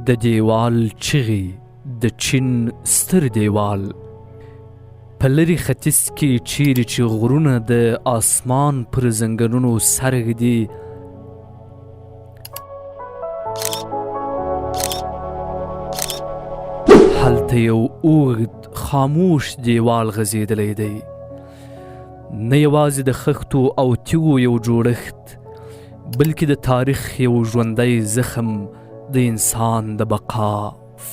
د دیوال چغې د چین ستر دیوال په لرې ختیځ کې چیرې چې غرونه د آسمان پر زنګنونو سر ږدي هلته یو اوږد خاموش دیوال غځېدلی دی، نه یوازې د خښتو او تیږو یو جوړښت، بلکې د تاریخ یو ژوندی زخم، د انسان د بقا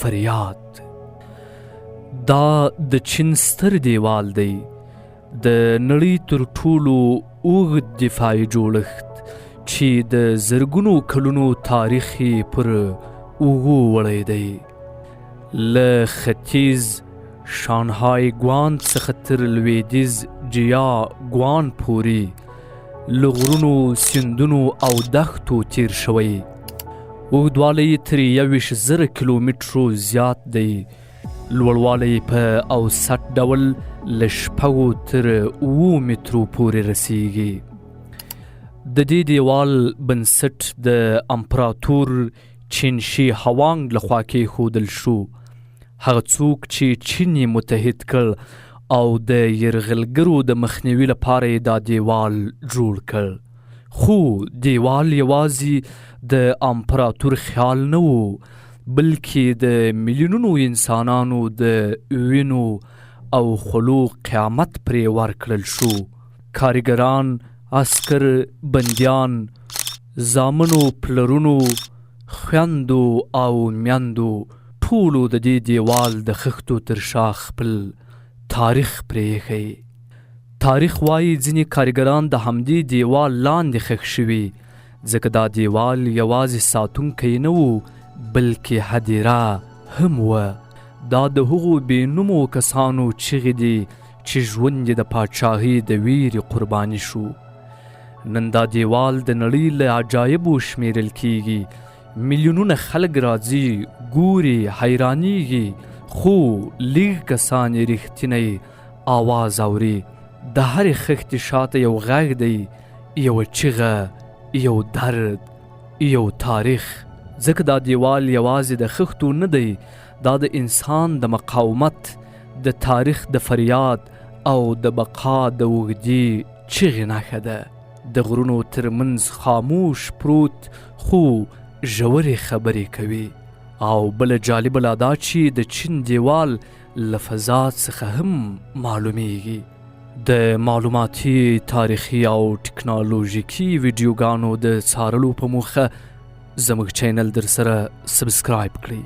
فریاد. دا د چین ستر دیوال دی، د نړۍ تر ټولو اوږد دفاعي جوړښت چې د زرګونو کلونو تاریخ یې پر اوږو وړی دی. له ختیځ شانهای ګوان څخه تر لویدیځ جیا ګوان پورې له غرونو، سیندونو او دښتو تیر شوی. اوږدوالی یې تر 21,000 کیلومترو زیات دی، لوړوالی په اوسط ډول له 6 تر 7 مترو پورې رسیږي. د دې دیوال بنسټ د امپراتور چین شي هوانګ لخوا کېښودل شو، هغه څوک چې چین یې متحد کړ او د یرغلګرو د مخنیوي لپاره یې دا دیوال جوړ کړ. خو دیوال یوازې د امپراتور خیال نه و، بلکې د میلیونونو انسانانو د وینو او خولو قیامت پرې ورکړل شو. کارګران، عسکر، بندیان، زامنو، پلرونو، خویندو او میندو ټولو د دې دیوال د خښتو تر شا خپل تاریخ پرېښی. تاریخ وایي ځینې کارګران د همدې دیوال لاندې ښخ شوي، ځکه دا دیوال یوازې ساتونکی نه و، بلکې هدیره هم وه. دا د هغو بې نومو کسانو چغې دي چې ژوند یې د پاچاهۍ د ویرې قرباني شو. نن دا دیوال د نړۍ له عجایبو شمیرل کیږي. میلیونونه خلک راځي، ګوري، حیرانیږي، خو لږ کسان یې رښتینی آواز اوري. د هرې خښتې شاته یو غږ دی، یوه چیغه، یو درد، یو تاریخ. ځکه دا دیوال یوازې د خښتو نه دی، دا د انسان د مقاومت، د تاریخ د فریاد او د بقا د اوږدې چیغې نښه ده. د غرونو ترمنځ خاموش پروت خو ژورې خبرې کوي. او بله جالبه لا دا چې د چین دیوال له فضا څخه هم معلومیږي. د معلوماتي، تاریخي او ټکنالوژیکي ویډیوګانو د څارلو په موخه زموږ چینل در سره سبسکرایب کړئ.